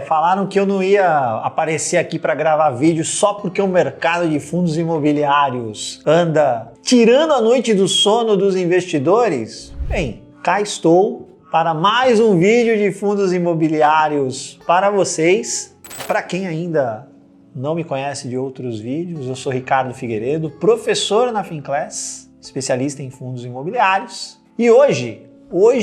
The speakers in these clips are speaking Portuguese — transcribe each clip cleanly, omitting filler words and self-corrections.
Falaram que eu não ia aparecer aqui para gravar vídeo só porque o mercado de fundos imobiliários anda tirando a noite do sono dos investidores. Bem, cá estou para mais um vídeo de fundos imobiliários para vocês. Para quem ainda não me conhece de outros vídeos, eu sou Ricardo Figueiredo, professor na Finclass, especialista em fundos imobiliários. E hoje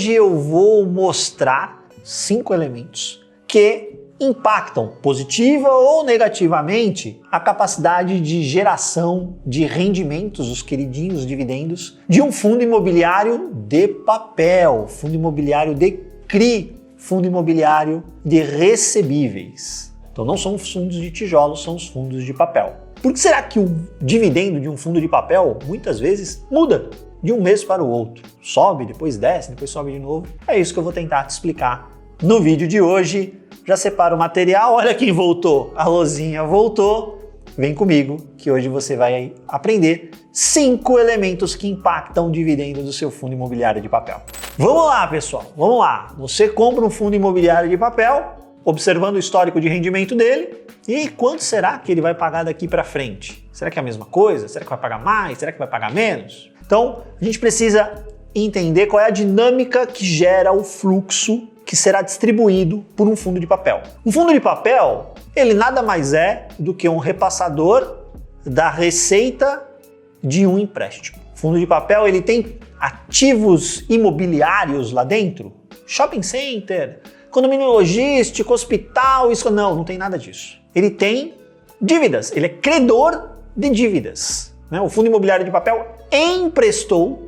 eu vou mostrar 5 elementos que impactam positiva ou negativamente a capacidade de geração de rendimentos, os queridinhos dividendos, de um fundo imobiliário de papel, fundo imobiliário de CRI, fundo imobiliário de recebíveis. Então não são os fundos de tijolos, são os fundos de papel. Por que será que o dividendo de um fundo de papel muitas vezes muda de um mês para o outro? Sobe, depois desce, depois sobe de novo. É isso que eu vou tentar te explicar no vídeo de hoje. Já separa o material, olha quem voltou, a Rosinha voltou. Vem comigo que hoje você vai aprender 5 elementos que impactam o dividendo do seu fundo imobiliário de papel. Vamos lá, pessoal, vamos lá. Você compra um fundo imobiliário de papel, observando o histórico de rendimento dele, e quanto será que ele vai pagar daqui para frente? Será que é a mesma coisa? Será que vai pagar mais? Será que vai pagar menos? Então, a gente precisa entender qual é a dinâmica que gera o fluxo que será distribuído por um fundo de papel. Um fundo de papel, ele nada mais é do que um repassador da receita de um empréstimo. O fundo de papel, ele tem ativos imobiliários lá dentro, shopping center, condomínio logístico, hospital, isso não tem nada disso. Ele tem dívidas, ele é credor de dívidas. O fundo imobiliário de papel emprestou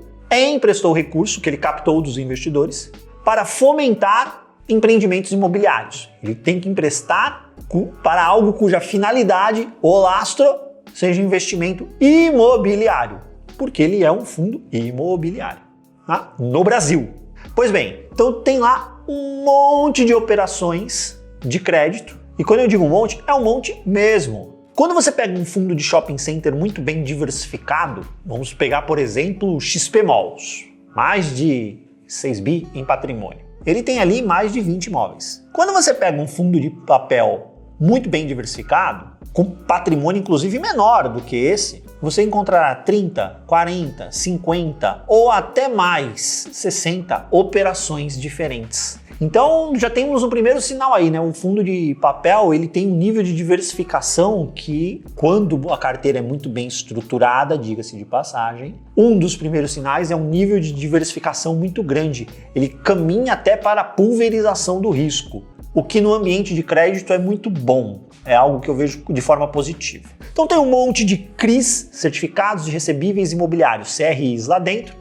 recurso que ele captou dos investidores para fomentar empreendimentos imobiliários. Ele tem que emprestar para algo cuja finalidade, o lastro, seja investimento imobiliário, porque ele é um fundo imobiliário, tá? No Brasil. Pois bem, então tem lá um monte de operações de crédito, e quando eu digo um monte, é um monte mesmo. Quando você pega um fundo de shopping center muito bem diversificado, vamos pegar, por exemplo, o XP Malls, mais de 6 bi em patrimônio. Ele tem ali mais de 20 imóveis. Quando você pega um fundo de papel muito bem diversificado, com patrimônio inclusive menor do que esse, você encontrará 30, 40, 50 ou até mais 60 operações diferentes. Então já temos um primeiro sinal aí, né? Um fundo de papel, ele tem um nível de diversificação que, quando a carteira é muito bem estruturada, diga-se de passagem, um dos primeiros sinais é um nível de diversificação muito grande. Ele caminha até para a pulverização do risco, o que no ambiente de crédito é muito bom. É algo que eu vejo de forma positiva. Então tem um monte de CRIs, certificados de recebíveis imobiliários, CRIs lá dentro,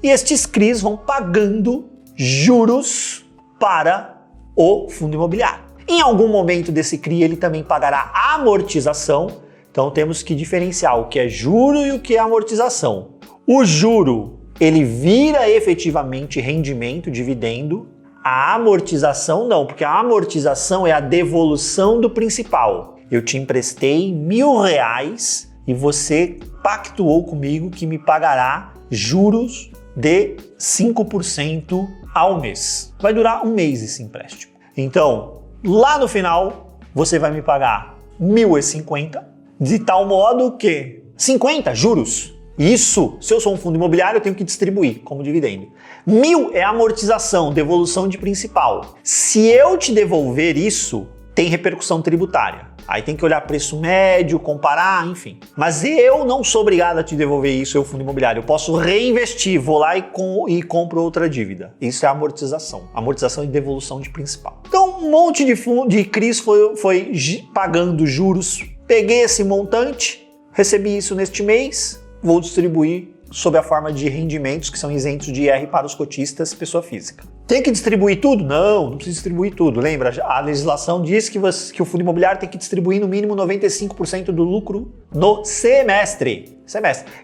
e estes CRIs vão pagando juros para o fundo imobiliário. Em algum momento desse CRI ele também pagará amortização, então temos que diferenciar o que é juro e o que é amortização. O juro, ele vira efetivamente rendimento, dividendo. A amortização não, porque a amortização é a devolução do principal. Eu te emprestei R$1.000 e você pactuou comigo que me pagará juros de 5% ao mês. Vai durar um mês esse empréstimo. Então, lá no final, você vai me pagar R$1.050, de tal modo que 50 juros. Isso, se eu sou um fundo imobiliário, eu tenho que distribuir como dividendo. 1.000 é amortização, devolução de principal. Se eu te devolver isso, tem repercussão tributária. Aí tem que olhar preço médio, comparar, enfim. Mas eu não sou obrigado a te devolver isso, eu fundo imobiliário. Eu posso reinvestir, vou lá e compro outra dívida. Isso é amortização. Amortização e devolução de principal. Então um monte de CRIs foi pagando juros. Peguei esse montante, recebi isso neste mês, vou distribuir sob a forma de rendimentos que são isentos de IR para os cotistas, pessoa física. Tem que distribuir tudo? Não precisa distribuir tudo. Lembra, a legislação diz que o fundo imobiliário tem que distribuir no mínimo 95% do lucro no semestre.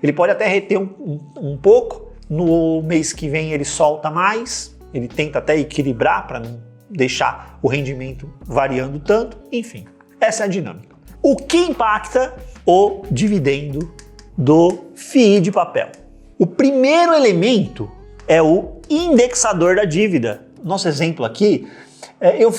Ele pode até reter um pouco, no mês que vem ele solta mais, ele tenta até equilibrar para não deixar o rendimento variando tanto, enfim. Essa é a dinâmica. O que impacta o dividendo do FII de papel? O primeiro elemento é o indexador da dívida. Nosso exemplo aqui, eu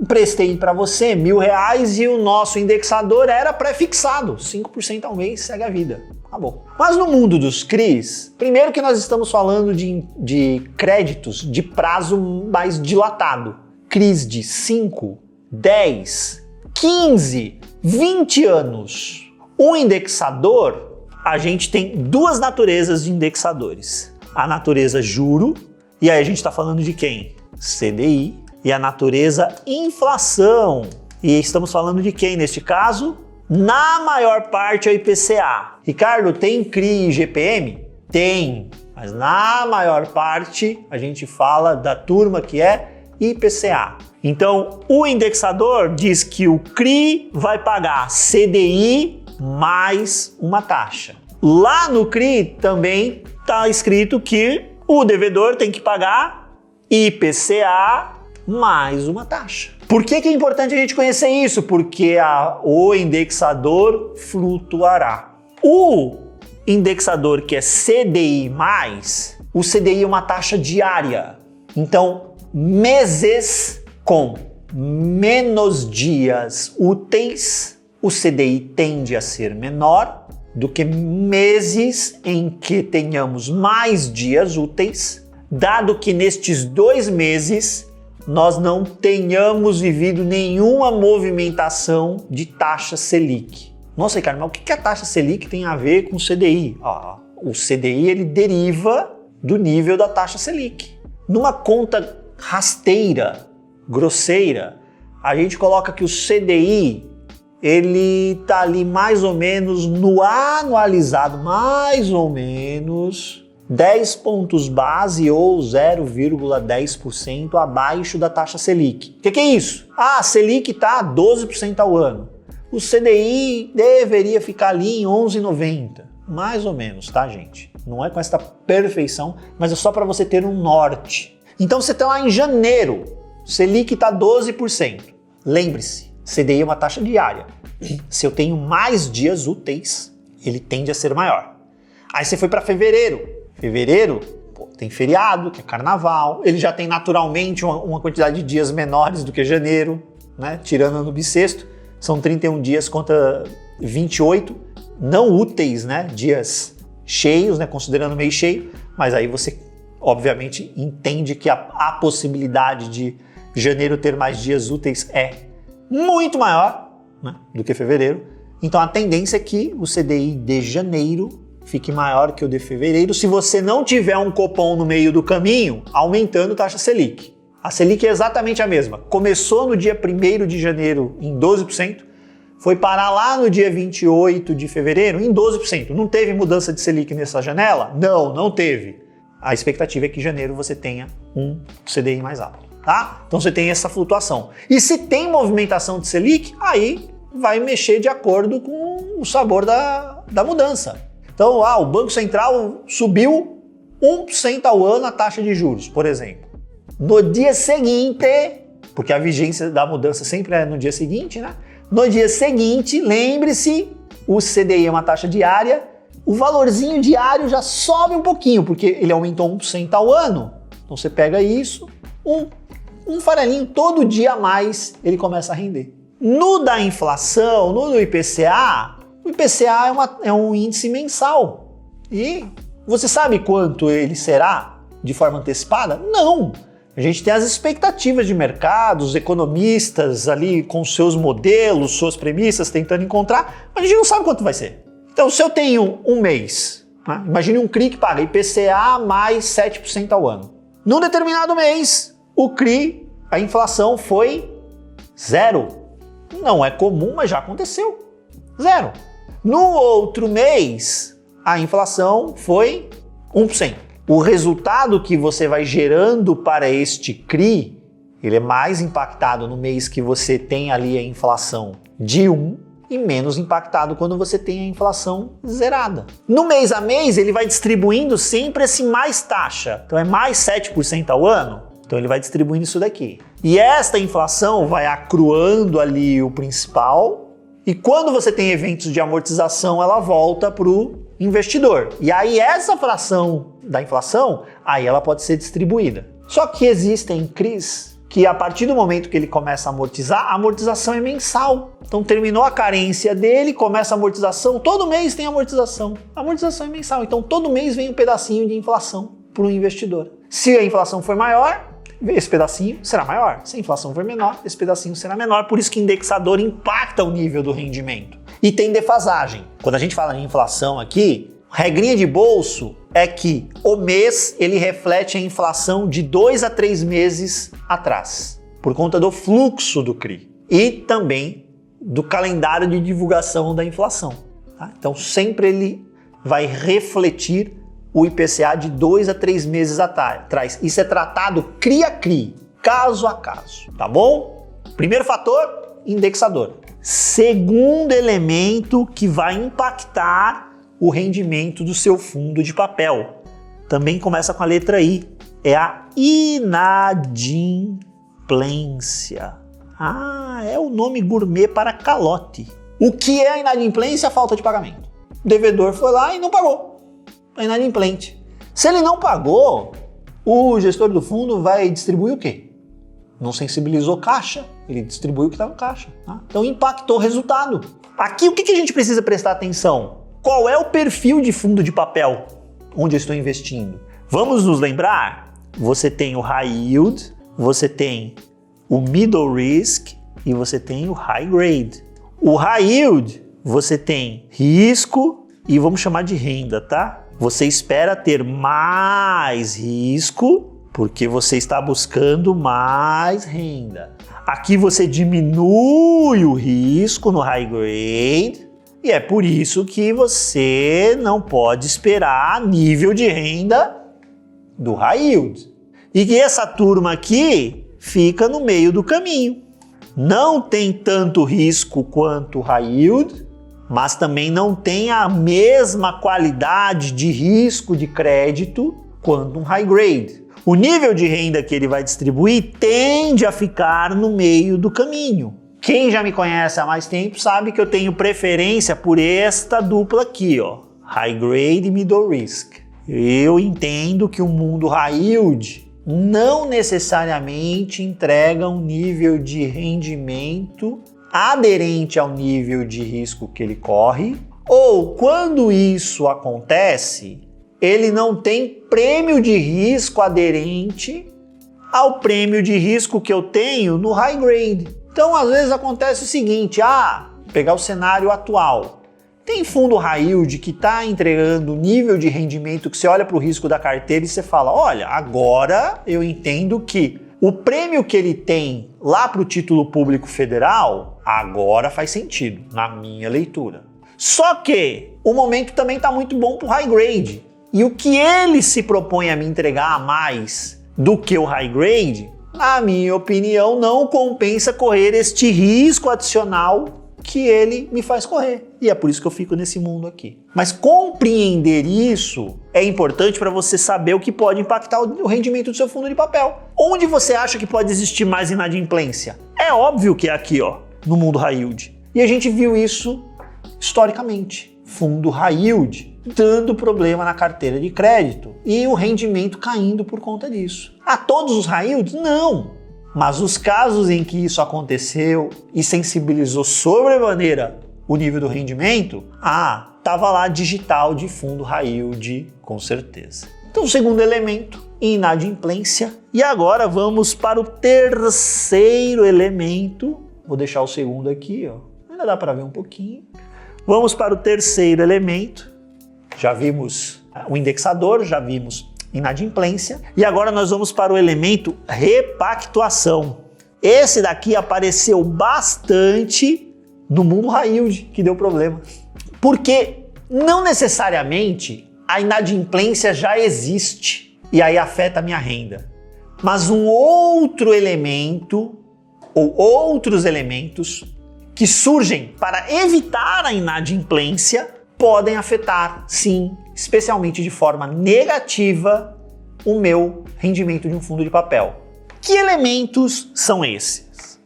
emprestei para você R$1.000 e o nosso indexador era pré-fixado, 5% ao mês, segue a vida. Acabou. Mas no mundo dos CRIs, primeiro que nós estamos falando de créditos de prazo mais dilatado. CRIs de 5, 10, 15, 20 anos. O indexador, a gente tem duas naturezas de indexadores. A natureza juro, e aí a gente está falando de quem? CDI. E a natureza inflação. E estamos falando de quem neste caso? Na maior parte é o IPCA. Ricardo, tem CRI e GPM? Tem, mas na maior parte a gente fala da turma que é IPCA. Então, o indexador diz que o CRI vai pagar CDI mais uma taxa. Lá no CRI também está escrito que o devedor tem que pagar IPCA mais uma taxa. Por que é importante a gente conhecer isso? Porque o indexador flutuará. O indexador que é CDI+, o CDI é uma taxa diária. Então, meses com menos dias úteis, o CDI tende a ser menor do que meses em que tenhamos mais dias úteis, dado que nestes 2 meses nós não tenhamos vivido nenhuma movimentação de taxa Selic. Nossa, Ricardo, mas o que a taxa Selic tem a ver com o CDI? O CDI ele deriva do nível da taxa Selic. Numa conta rasteira, grosseira, a gente coloca que o CDI ele está ali mais ou menos no anualizado, mais ou menos 10 pontos base ou 0,10% abaixo da taxa Selic. O que é isso? A Selic está 12% ao ano. O CDI deveria ficar ali em 11,90. Mais ou menos, tá, gente? Não é com essa perfeição, mas é só para você ter um norte. Então você está lá em janeiro, Selic está 12%. Lembre-se, CDI é uma taxa diária. Se eu tenho mais dias úteis, ele tende a ser maior. Aí você foi para fevereiro. Fevereiro, tem feriado, que é carnaval, ele já tem naturalmente uma quantidade de dias menores do que janeiro, né? Tirando ano bissexto, são 31 dias contra 28, não úteis, né? Dias cheios, né? Considerando mês cheio, mas aí você obviamente entende que a possibilidade de janeiro ter mais dias úteis é muito maior, né? Do que fevereiro. Então a tendência é que o CDI de janeiro fique maior que o de fevereiro se você não tiver um cupom no meio do caminho aumentando a taxa Selic. A Selic é exatamente a mesma. Começou no dia 1º de janeiro em 12%, foi parar lá no dia 28 de fevereiro em 12%. Não teve mudança de Selic nessa janela? Não teve. A expectativa é que em janeiro você tenha um CDI mais alto, tá? Então você tem essa flutuação. E se tem movimentação de Selic, aí vai mexer de acordo com o sabor da mudança. Então, o Banco Central subiu 1% ao ano a taxa de juros, por exemplo. No dia seguinte, porque a vigência da mudança sempre é no dia seguinte, né? No dia seguinte, lembre-se, o CDI é uma taxa diária, o valorzinho diário já sobe um pouquinho, porque ele aumentou 1% ao ano. Então você pega isso, um farelinho todo dia a mais, ele começa a render. No da inflação, no do IPCA, o IPCA é um índice mensal. E você sabe quanto ele será de forma antecipada? Não! A gente tem as expectativas de mercado, os economistas ali com seus modelos, suas premissas, tentando encontrar, mas a gente não sabe quanto vai ser. Então, se eu tenho um mês, né? Imagine um CRI que paga IPCA mais 7% ao ano. Num determinado mês, o CRI, a inflação foi 0. Não é comum, mas já aconteceu. 0. No outro mês, a inflação foi 1%. O resultado que você vai gerando para este CRI, ele é mais impactado no mês que você tem ali a inflação de 1 e menos impactado quando você tem a inflação zerada. No mês a mês, ele vai distribuindo sempre esse mais taxa. Então é mais 7% ao ano, então ele vai distribuindo isso daqui. E esta inflação vai acruando ali o principal, e quando você tem eventos de amortização, ela volta para o investidor. E aí essa fração da inflação, aí ela pode ser distribuída. Só que existem CRIs que a partir do momento que ele começa a amortizar, a amortização é mensal. Então terminou a carência dele, começa a amortização, todo mês tem amortização. A amortização é mensal, então todo mês vem um pedacinho de inflação para o investidor. Se a inflação for maior, esse pedacinho será maior. Se a inflação for menor, esse pedacinho será menor. Por isso que indexador impacta o nível do rendimento. E tem defasagem. Quando a gente fala de inflação aqui, regrinha de bolso é que o mês ele reflete a inflação de 2 a 3 meses atrás, por conta do fluxo do CRI e também do calendário de divulgação da inflação. Tá? Então sempre ele vai refletir o IPCA de 2 a 3 meses atrás. Isso é tratado CRI a CRI, caso a caso, tá bom? Primeiro fator, indexador. Segundo elemento que vai impactar o rendimento do seu fundo de papel. Também começa com a letra I. É a inadimplência. É o nome gourmet para calote. O que é a inadimplência? A falta de pagamento. O devedor foi lá e não pagou. É inadimplente. Se ele não pagou, o gestor do fundo vai distribuir o quê? Não sensibilizou caixa, ele distribuiu o que estava no caixa. Tá? Então impactou o resultado. Aqui o que a gente precisa prestar atenção? Qual é o perfil de fundo de papel onde eu estou investindo? Vamos nos lembrar? Você tem o High Yield, você tem o Middle Risk e você tem o High Grade. O High Yield, você tem risco e vamos chamar de renda, tá? Você espera ter mais risco porque você está buscando mais renda. Aqui você diminui o risco no High Grade. E é por isso que você não pode esperar nível de renda do High Yield. E que essa turma aqui fica no meio do caminho. Não tem tanto risco quanto o High Yield, mas também não tem a mesma qualidade de risco de crédito quanto um High Grade. O nível de renda que ele vai distribuir tende a ficar no meio do caminho. Quem já me conhece há mais tempo sabe que eu tenho preferência por esta dupla aqui, ó, High Grade e Middle Risk. Eu entendo que o mundo High Yield não necessariamente entrega um nível de rendimento aderente ao nível de risco que ele corre, ou quando isso acontece, ele não tem prêmio de risco aderente ao prêmio de risco que eu tenho no High Grade. Então, às vezes acontece o seguinte, pegar o cenário atual. Tem fundo High Yield que está entregando nível de rendimento que você olha para o risco da carteira e você fala, olha, agora eu entendo que o prêmio que ele tem lá para o título público federal, agora faz sentido, na minha leitura. Só que o momento também está muito bom para o High Grade. E o que ele se propõe a me entregar a mais do que o High Grade, na minha opinião, não compensa correr este risco adicional que ele me faz correr. E é por isso que eu fico nesse mundo aqui. Mas compreender isso é importante para você saber o que pode impactar o rendimento do seu fundo de papel. Onde você acha que pode existir mais inadimplência? É óbvio que é aqui, ó, no mundo High Yield. E a gente viu isso historicamente. Fundo High Yield dando problema na carteira de crédito e o rendimento caindo por conta disso. A todos os High Yields? Não! Mas os casos em que isso aconteceu e sensibilizou sobremaneira o nível do rendimento, tava lá digital de fundo High Yield, com certeza. Então, segundo elemento, inadimplência. E agora vamos para o terceiro elemento. Vou deixar o segundo aqui, ó. Ainda dá para ver um pouquinho. Vamos para o terceiro elemento. Já vimos o indexador, já vimos inadimplência. E agora nós vamos para o elemento repactuação. Esse daqui apareceu bastante no mundo High Yield, que deu problema. Porque não necessariamente a inadimplência já existe e aí afeta a minha renda. Mas um outro elemento ou outros elementos que surgem para evitar a inadimplência podem afetar, sim, especialmente de forma negativa, o meu rendimento de um fundo de papel. Que elementos são esses?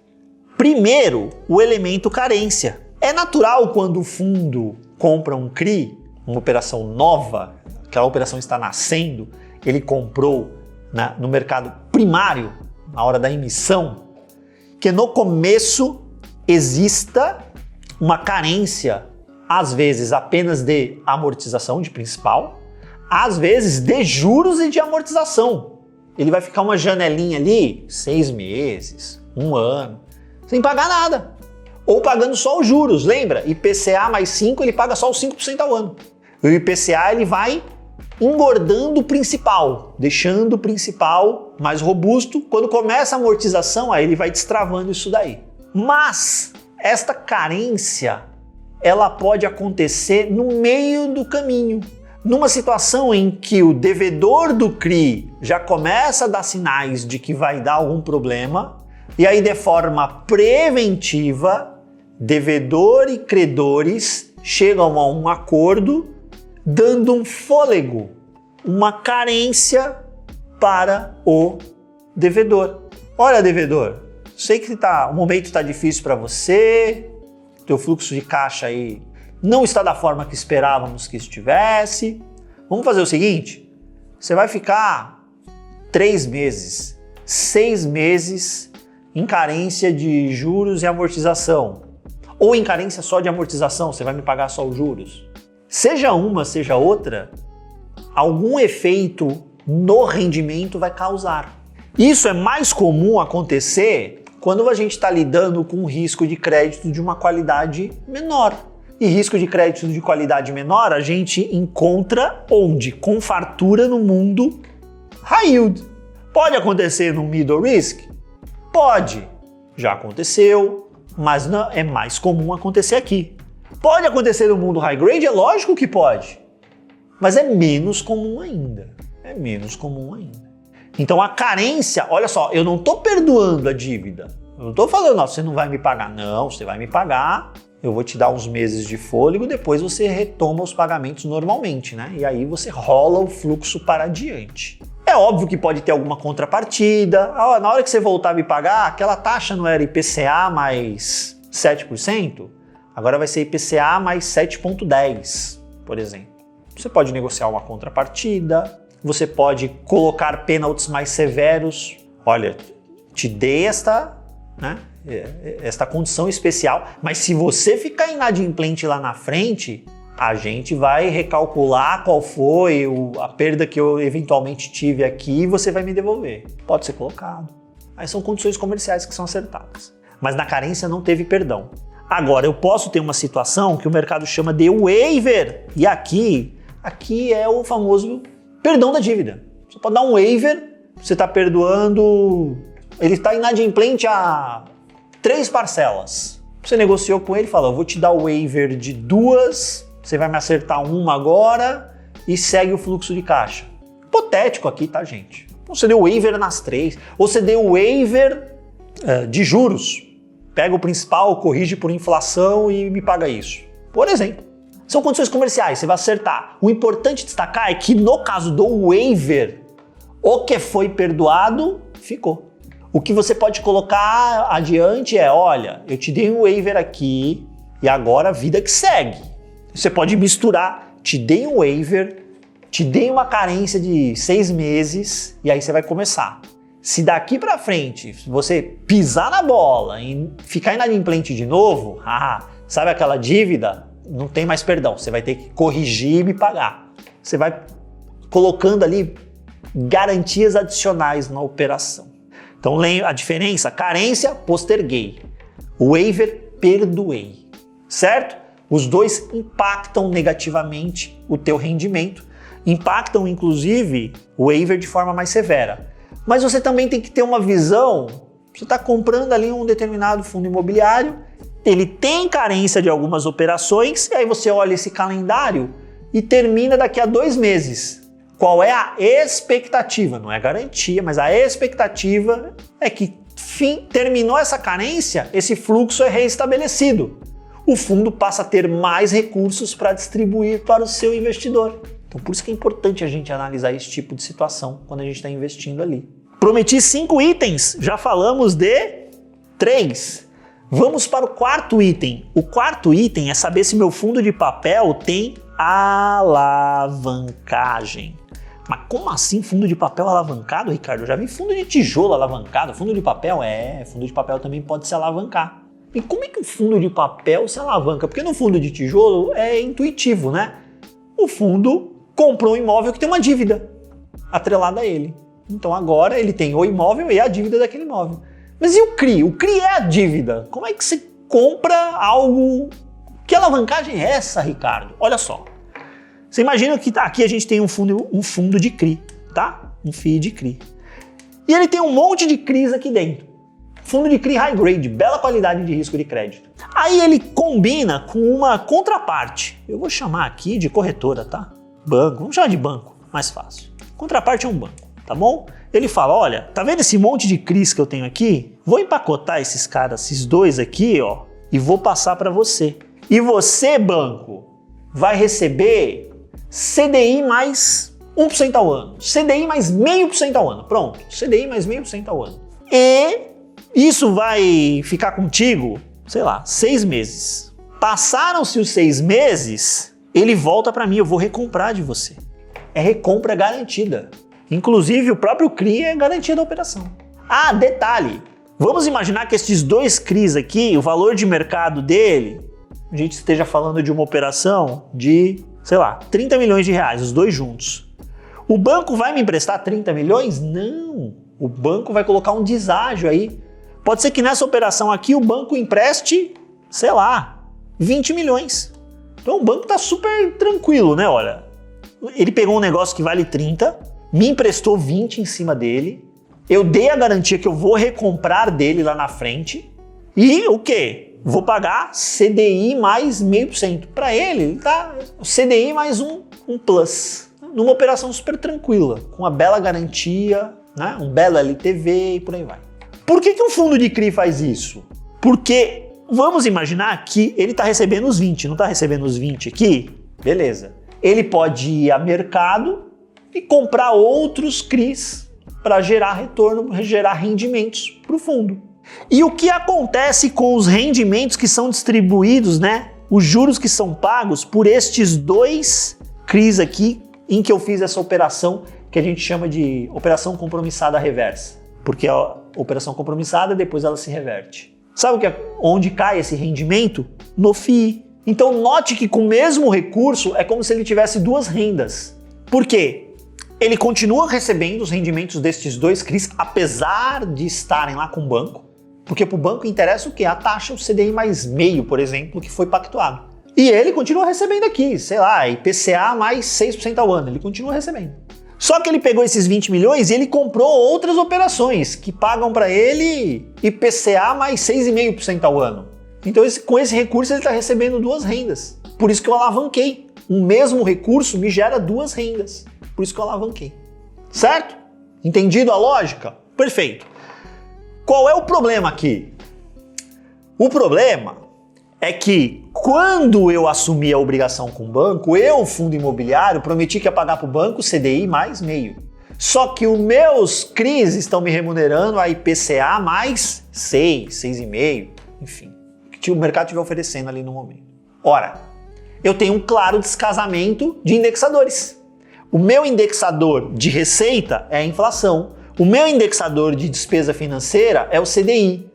Primeiro, o elemento carência. É natural quando o fundo compra um CRI, uma operação nova, aquela operação está nascendo, ele comprou no mercado primário, na hora da emissão, que no começo exista uma carência, às vezes apenas de amortização de principal, às vezes de juros e de amortização. Ele vai ficar uma janelinha ali, 6 meses, 1 ano, sem pagar nada. Ou pagando só os juros, lembra? IPCA mais 5, ele paga só os 5% ao ano. O IPCA ele vai engordando o principal, deixando o principal mais robusto. Quando começa a amortização, aí ele vai destravando isso daí. Mas esta carência, ela pode acontecer no meio do caminho. Numa situação em que o devedor do CRI já começa a dar sinais de que vai dar algum problema, e aí de forma preventiva, devedor e credores chegam a um acordo dando um fôlego, uma carência para o devedor. Olha, devedor, sei que o momento está difícil para você, teu fluxo de caixa aí não está da forma que esperávamos que estivesse. Vamos fazer o seguinte, você vai ficar 3 meses, 6 meses em carência de juros e amortização. Ou em carência só de amortização, você vai me pagar só os juros. Seja uma, seja outra, algum efeito no rendimento vai causar. Isso é mais comum acontecer quando a gente está lidando com um risco de crédito de uma qualidade menor. E risco de crédito de qualidade menor a gente encontra onde? Com fartura no mundo high yield. Pode acontecer no middle risk? Pode. Já aconteceu. Mas não, é mais comum acontecer aqui. Pode acontecer no mundo high grade? É lógico que pode. Mas é menos comum ainda. É menos comum ainda. Então a carência, olha só, eu não estou perdoando a dívida. Eu não estou falando, não, você não vai me pagar. Não, você vai me pagar, eu vou te dar uns meses de fôlego, depois você retoma os pagamentos normalmente, né? E aí você rola o fluxo para adiante. É óbvio que pode ter alguma contrapartida. Na hora que você voltar a me pagar, aquela taxa não era IPCA mais 7%? Agora vai ser IPCA mais 7,10%, por exemplo. Você pode negociar uma contrapartida, você pode colocar pênaltis mais severos. Olha, te dei esta condição especial, mas se você ficar inadimplente lá na frente, a gente vai recalcular qual foi a perda que eu eventualmente tive aqui e você vai me devolver. Pode ser colocado. Aí são condições comerciais que são acertadas. Mas na carência não teve perdão. Agora, eu posso ter uma situação que o mercado chama de waiver. E aqui é o famoso perdão da dívida. Você pode dar um waiver, você está perdoando, ele está inadimplente a 3 parcelas. Você negociou com ele e fala, eu vou te dar o waiver de 2, você vai me acertar uma agora e segue o fluxo de caixa. Hipotético aqui, tá, gente? Então, você deu waiver nas 3, ou você deu waiver de juros. Pega o principal, corrige por inflação e me paga isso. Por exemplo. São condições comerciais, você vai acertar. O importante destacar é que no caso do waiver, o que foi perdoado, ficou. O que você pode colocar adiante é, olha, eu te dei um waiver aqui e agora a vida que segue. Você pode misturar, te dei um waiver, te dei uma carência de 6 meses e aí você vai começar. Se daqui para frente você pisar na bola e ficar inadimplente de novo, sabe aquela dívida? Não tem mais perdão, você vai ter que corrigir e me pagar. Você vai colocando ali garantias adicionais na operação. Então a diferença, carência, posterguei. Waiver, perdoei. Certo? Os dois impactam negativamente o teu rendimento, impactam inclusive o waiver de forma mais severa. Mas você também tem que ter uma visão, você está comprando ali um determinado fundo imobiliário, ele tem carência de algumas operações, e aí você olha esse calendário e termina daqui a 2 meses. Qual é a expectativa? Não é garantia, mas a expectativa é que terminou essa carência, esse fluxo é reestabelecido. O fundo passa a ter mais recursos para distribuir para o seu investidor. Então por isso que é importante a gente analisar esse tipo de situação quando a gente está investindo ali. Prometi 5 itens, já falamos de 3. Vamos para o 4º item. O 4º item é saber se meu fundo de papel tem alavancagem. Mas como assim fundo de papel alavancado, Ricardo? Eu já vi fundo de tijolo alavancado, fundo de papel fundo de papel também pode se alavancar. E como é que o fundo de papel se alavanca? Porque no fundo de tijolo é intuitivo, né? O fundo comprou um imóvel que tem uma dívida atrelada a ele. Então agora ele tem o imóvel e a dívida daquele imóvel. Mas e o CRI? O CRI é a dívida. Como é que você compra algo? Que alavancagem é essa, Ricardo? Olha só. Você imagina que aqui a gente tem um fundo de CRI, tá? Um FII de CRI. E ele tem um monte de CRIs aqui dentro. Fundo de CRI high grade, bela qualidade de risco de crédito. Aí ele combina com uma contraparte. Eu vou chamar aqui de corretora, tá? Banco, vamos chamar de banco, mais fácil. Contraparte é um banco, tá bom? Ele fala, olha, tá vendo esse monte de CRIs que eu tenho aqui? Vou empacotar esses caras, esses dois aqui, ó, e vou passar para você. E você, banco, vai receber CDI mais 1% ao ano, CDI mais 0,5% ao ano, pronto, CDI mais 0,5% ao ano. E isso vai ficar contigo, sei lá, 6 meses. Passaram-se os 6 meses, ele volta para mim, eu vou recomprar de você. É recompra garantida. Inclusive o próprio CRI é garantia da operação. Ah, detalhe, vamos imaginar que esses dois CRIs aqui, o valor de mercado dele, a gente esteja falando de uma operação de, sei lá, 30 milhões de reais, os dois juntos. O banco vai me emprestar 30 milhões? Não. O banco vai colocar um deságio aí. Pode ser que nessa operação aqui o banco empreste, sei lá, 20 milhões. Então o banco tá super tranquilo, né? Olha, ele pegou um negócio que vale 30, me emprestou 20 em cima dele, eu dei a garantia que eu vou recomprar dele lá na frente e o quê? Vou pagar CDI mais 0,5%. Para ele tá CDI mais um plus. Numa operação super tranquila, com uma bela garantia, né? Um belo LTV e por aí vai. Por que um fundo de CRI faz isso? Porque vamos imaginar que ele está recebendo os 20, não está recebendo os 20 aqui? Beleza. Ele pode ir a mercado e comprar outros CRIs para gerar retorno, gerar rendimentos para o fundo. E o que acontece com os rendimentos que são distribuídos, né? Os juros que são pagos por estes dois CRIs aqui, em que eu fiz essa operação que a gente chama de operação compromissada reversa. Porque a operação compromissada, depois ela se reverte. Sabe onde cai esse rendimento? No FII. Então note que com o mesmo recurso é como se ele tivesse duas rendas. Por quê? Ele continua recebendo os rendimentos destes dois CRIs, apesar de estarem lá com o banco. Porque para o banco interessa o quê? A taxa, o CDI mais 0,5%, por exemplo, que foi pactuado. E ele continua recebendo aqui, sei lá, IPCA mais 6% ao ano, ele continua recebendo. Só que ele pegou esses 20 milhões e ele comprou outras operações que pagam para ele IPCA mais 6,5% ao ano. Então com esse recurso ele está recebendo duas rendas. Por isso que eu alavanquei. O mesmo recurso me gera duas rendas. Por isso que eu alavanquei. Certo? Entendido a lógica? Perfeito. Qual é o problema aqui? O problema é que quando eu assumi a obrigação com o banco, eu, fundo imobiliário, prometi que ia pagar para o banco CDI mais 0,5%. Só que os meus CRIs estão me remunerando a IPCA mais 6, 6,5%, enfim, o que o mercado estiver oferecendo ali no momento. Ora, eu tenho um claro descasamento de indexadores. O meu indexador de receita é a inflação. O meu indexador de despesa financeira é o CDI.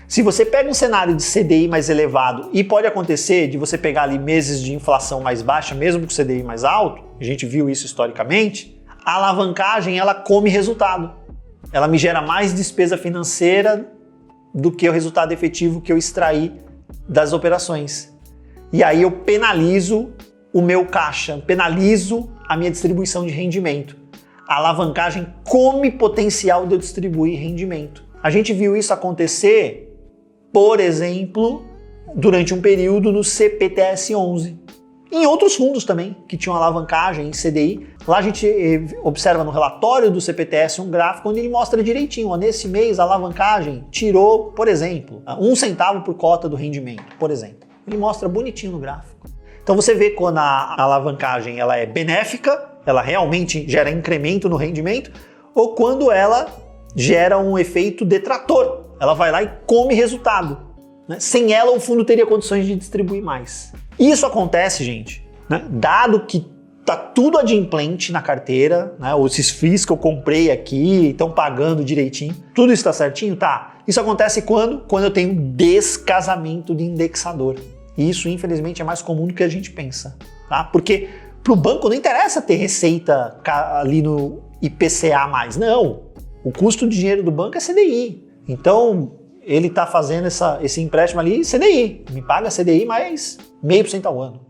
Se você pega um cenário de CDI mais elevado e pode acontecer de você pegar ali meses de inflação mais baixa, mesmo com CDI mais alto, a gente viu isso historicamente, a alavancagem ela come resultado. Ela me gera mais despesa financeira do que o resultado efetivo que eu extraí das operações. E aí eu penalizo o meu caixa, penalizo a minha distribuição de rendimento. A alavancagem come potencial de eu distribuir rendimento. A gente viu isso acontecer, por exemplo, durante um período no CPTS11. Em outros fundos também, que tinham alavancagem em CDI. Lá a gente observa no relatório do CPTS um gráfico onde ele mostra direitinho. Ó, nesse mês a alavancagem tirou, por exemplo, 1 centavo por cota do rendimento, por exemplo. Ele mostra bonitinho no gráfico. Então você vê quando a alavancagem ela é benéfica, ela realmente gera incremento no rendimento, ou quando ela gera um efeito detrator. Ela vai lá e come resultado. Né? Sem ela, o fundo teria condições de distribuir mais. Isso acontece, gente, né? Dado que tá tudo adimplente na carteira, né? Esses FIIs que eu comprei aqui estão pagando direitinho, tudo está certinho? Tá. Isso acontece quando? Quando eu tenho descasamento de indexador. E isso, infelizmente, é mais comum do que a gente pensa, tá? Porque para o banco não interessa ter receita ali no IPCA+, não. O custo de dinheiro do banco é CDI. Então, ele está fazendo esse empréstimo ali, CDI. Me paga CDI mais 0,5% ao ano.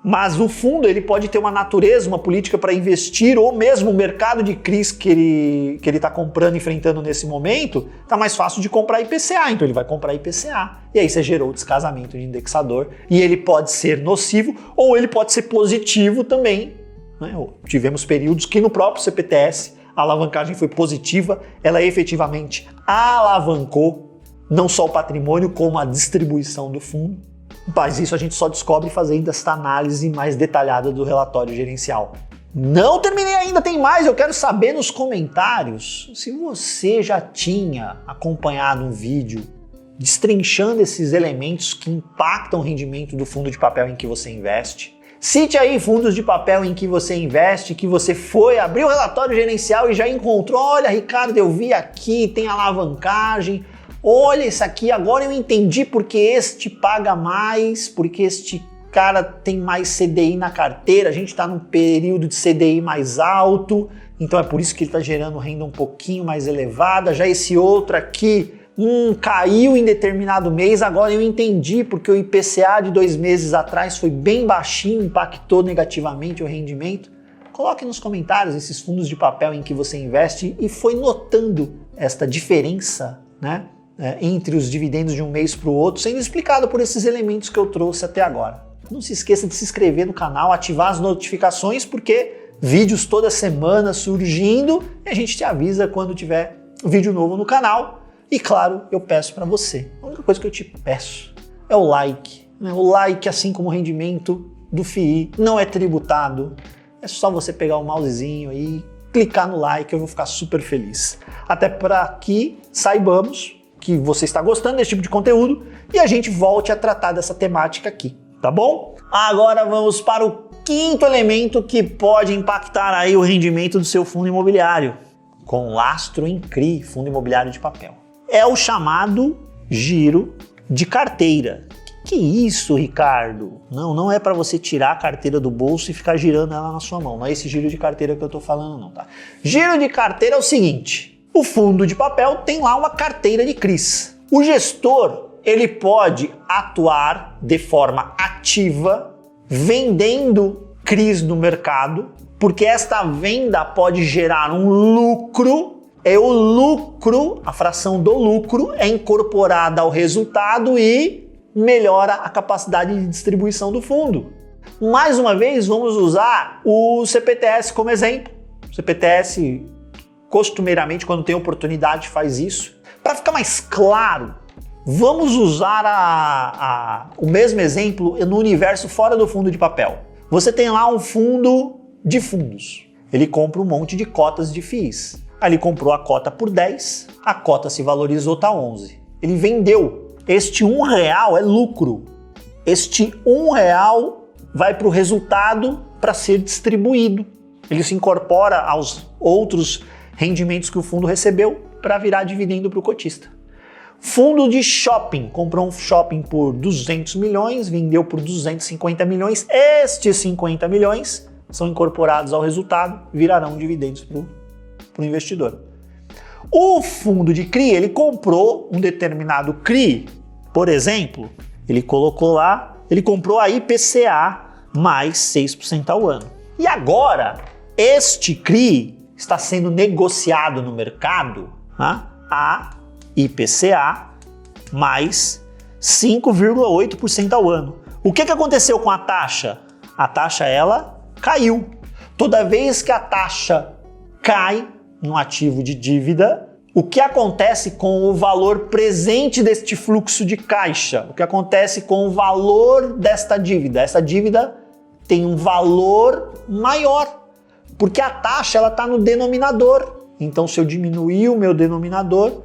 Mas o fundo ele pode ter uma natureza, uma política para investir, ou mesmo o mercado de CRIs que ele está comprando, enfrentando nesse momento, está mais fácil de comprar IPCA, então ele vai comprar IPCA. E aí você gerou o descasamento de indexador, e ele pode ser nocivo, ou ele pode ser positivo também. Né? Tivemos períodos que no próprio CPTS a alavancagem foi positiva, ela efetivamente alavancou não só o patrimônio, como a distribuição do fundo. Mas isso a gente só descobre fazendo esta análise mais detalhada do relatório gerencial. Não terminei ainda, tem mais. Eu quero saber nos comentários se você já tinha acompanhado um vídeo destrinchando esses elementos que impactam o rendimento do fundo de papel em que você investe. Cite aí fundos de papel em que você investe, que você foi abrir o relatório gerencial e já encontrou. Olha, Ricardo, eu vi aqui, tem alavancagem. Olha isso aqui, agora eu entendi porque este paga mais, porque este cara tem mais CDI na carteira, a gente está num período de CDI mais alto, então é por isso que ele está gerando renda um pouquinho mais elevada. Já esse outro aqui, caiu em determinado mês, agora eu entendi porque o IPCA de 2 meses atrás foi bem baixinho, impactou negativamente o rendimento. Coloque nos comentários esses fundos de papel em que você investe e foi notando esta diferença, né? Entre os dividendos de um mês para o outro, sendo explicado por esses elementos que eu trouxe até agora. Não se esqueça de se inscrever no canal, ativar as notificações, porque vídeos toda semana surgindo e a gente te avisa quando tiver vídeo novo no canal. E claro, eu peço para você, a única coisa que eu te peço é o like. O like, assim como o rendimento do FII, não é tributado. É só você pegar o mousezinho aí, clicar no like, eu vou ficar super feliz. Até para que saibamos que você está gostando desse tipo de conteúdo e a gente volte a tratar dessa temática aqui, tá bom? Agora vamos para o quinto elemento que pode impactar aí o rendimento do seu fundo imobiliário, com lastro em CRI, fundo imobiliário de papel. É o chamado giro de carteira. Que é isso, Ricardo? Não é para você tirar a carteira do bolso e ficar girando ela na sua mão. Não é esse giro de carteira que eu tô falando não, tá? Giro de carteira é o seguinte: o fundo de papel tem lá uma carteira de CRIs. O gestor, ele pode atuar de forma ativa, vendendo CRIs no mercado, porque esta venda pode gerar um lucro. O lucro, a fração do lucro, é incorporada ao resultado e melhora a capacidade de distribuição do fundo. Mais uma vez, vamos usar o CPTS como exemplo. O CPTS, costumeiramente, quando tem oportunidade, faz isso. Para ficar mais claro, vamos usar o mesmo exemplo no universo fora do fundo de papel. Você tem lá um fundo de fundos. Ele compra um monte de cotas de FIIs. Ali comprou a cota por 10, a cota se valorizou, tá 11. Ele vendeu. Este R$1 é lucro. Este R$1 vai para o resultado para ser distribuído. Ele se incorpora aos outros rendimentos que o fundo recebeu para virar dividendo para o cotista. Fundo de shopping, comprou um shopping por 200 milhões, vendeu por 250 milhões. Estes 50 milhões são incorporados ao resultado, virarão dividendos para o investidor. O fundo de CRI, ele comprou um determinado CRI, por exemplo, ele colocou lá, ele comprou a IPCA mais 6% ao ano. E agora, este CRI está sendo negociado no mercado, né, a IPCA mais 5,8% ao ano. O que aconteceu com a taxa? A taxa, ela caiu. Toda vez que a taxa cai no ativo de dívida, o que acontece com o valor presente deste fluxo de caixa? O que acontece com o valor desta dívida? Essa dívida tem um valor maior, porque a taxa está no denominador. Então, se eu diminuir o meu denominador,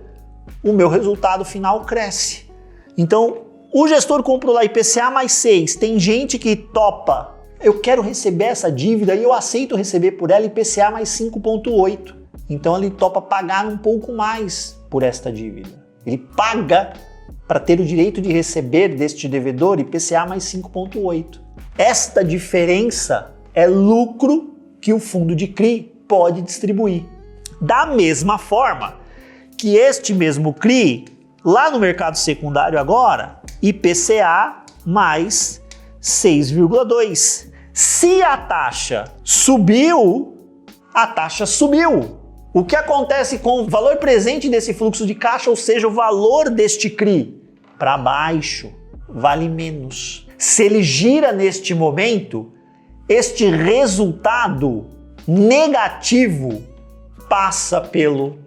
o meu resultado final cresce. Então, o gestor comprou lá IPCA mais 6. Tem gente que topa eu quero receber essa dívida e eu aceito receber por ela IPCA mais 5,8. Então ele topa pagar um pouco mais por esta dívida. Ele paga para ter o direito de receber deste devedor IPCA mais 5,8. Esta diferença é lucro que o fundo de CRI pode distribuir. Da mesma forma que este mesmo CRI, lá no mercado secundário agora, IPCA mais 6,2. Se a taxa subiu, a taxa subiu. O que acontece com o valor presente desse fluxo de caixa, ou seja, o valor deste CRI? Para baixo, vale menos. Se ele gira neste momento, este resultado negativo passa pelo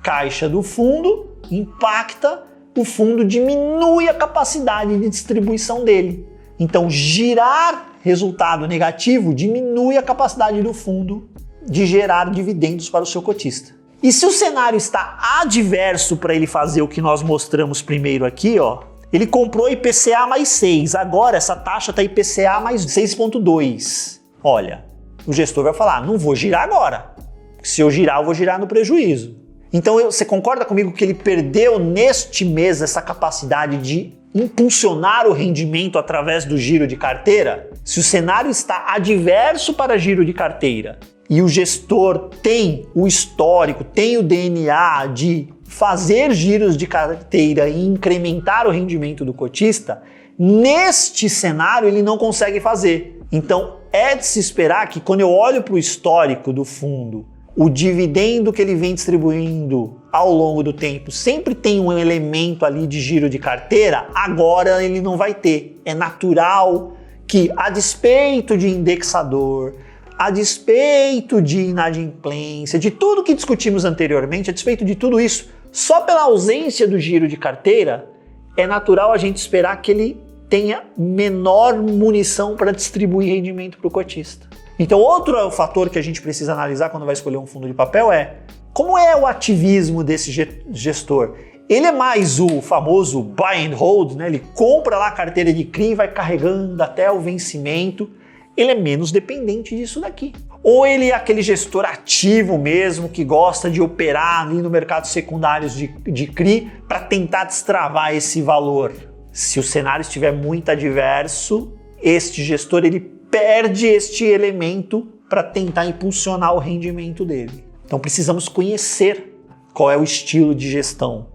caixa do fundo, impacta, o fundo diminui a capacidade de distribuição dele. Então, girar resultado negativo diminui a capacidade do fundo de gerar dividendos para o seu cotista. E se o cenário está adverso para ele fazer o que nós mostramos primeiro aqui, ó, ele comprou IPCA mais 6, agora essa taxa está IPCA mais 6,2. Olha, o gestor vai falar, não vou girar agora. Se eu girar, eu vou girar no prejuízo. Então você concorda comigo que ele perdeu neste mês essa capacidade de impulsionar o rendimento através do giro de carteira? Se o cenário está adverso para giro de carteira e o gestor tem o histórico, tem o DNA de fazer giros de carteira e incrementar o rendimento do cotista, neste cenário ele não consegue fazer. Então é de se esperar que quando eu olho para o histórico do fundo, o dividendo que ele vem distribuindo ao longo do tempo sempre tem um elemento ali de giro de carteira, agora ele não vai ter. É natural que, a despeito de indexador, a despeito de inadimplência, de tudo que discutimos anteriormente, a despeito de tudo isso, só pela ausência do giro de carteira, é natural a gente esperar que ele tenha menor munição para distribuir rendimento para o cotista. Então, outro fator que a gente precisa analisar quando vai escolher um fundo de papel é como é o ativismo desse gestor. Ele é mais o famoso buy and hold, né? Ele compra lá a carteira de CRI e vai carregando até o vencimento. Ele é menos dependente disso daqui. Ou ele é aquele gestor ativo mesmo, que gosta de operar ali no mercado secundário de CRI para tentar destravar esse valor. Se o cenário estiver muito adverso, este gestor ele perde este elemento para tentar impulsionar o rendimento dele. Então precisamos conhecer qual é o estilo de gestão.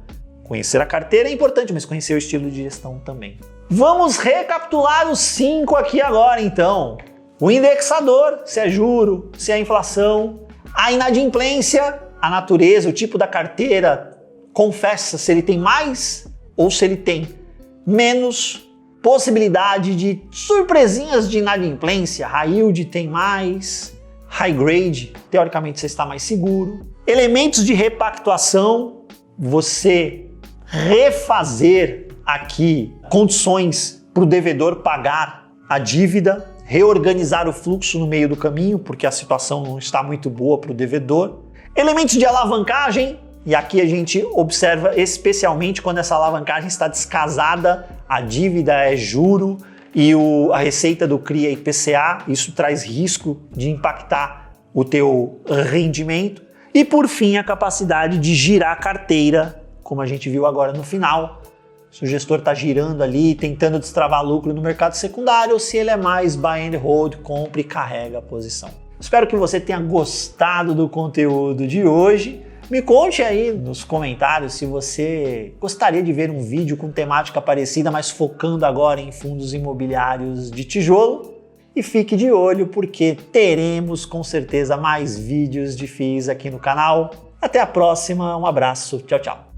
Conhecer a carteira é importante, mas conhecer o estilo de gestão também. Vamos recapitular os 5 aqui agora então. O indexador, se é juro, se é inflação. A inadimplência, a natureza, o tipo da carteira confessa se ele tem mais ou se ele tem menos. Possibilidade de surpresinhas de inadimplência, high yield tem mais, high grade, teoricamente você está mais seguro. Elementos de repactuação, você refazer aqui condições para o devedor pagar a dívida, reorganizar o fluxo no meio do caminho, porque a situação não está muito boa para o devedor. Elementos de alavancagem, e aqui a gente observa especialmente quando essa alavancagem está descasada, a dívida é juro e a receita do CRI é IPCA, isso traz risco de impactar o teu rendimento. E por fim, a capacidade de girar a carteira, como a gente viu agora no final. Se o gestor está girando ali, tentando destravar lucro no mercado secundário, ou se ele é mais buy and hold, compra e carrega a posição. Espero que você tenha gostado do conteúdo de hoje. Me conte aí nos comentários se você gostaria de ver um vídeo com temática parecida, mas focando agora em fundos imobiliários de tijolo. E fique de olho porque teremos com certeza mais vídeos de FIIs aqui no canal. Até a próxima, um abraço, tchau, tchau.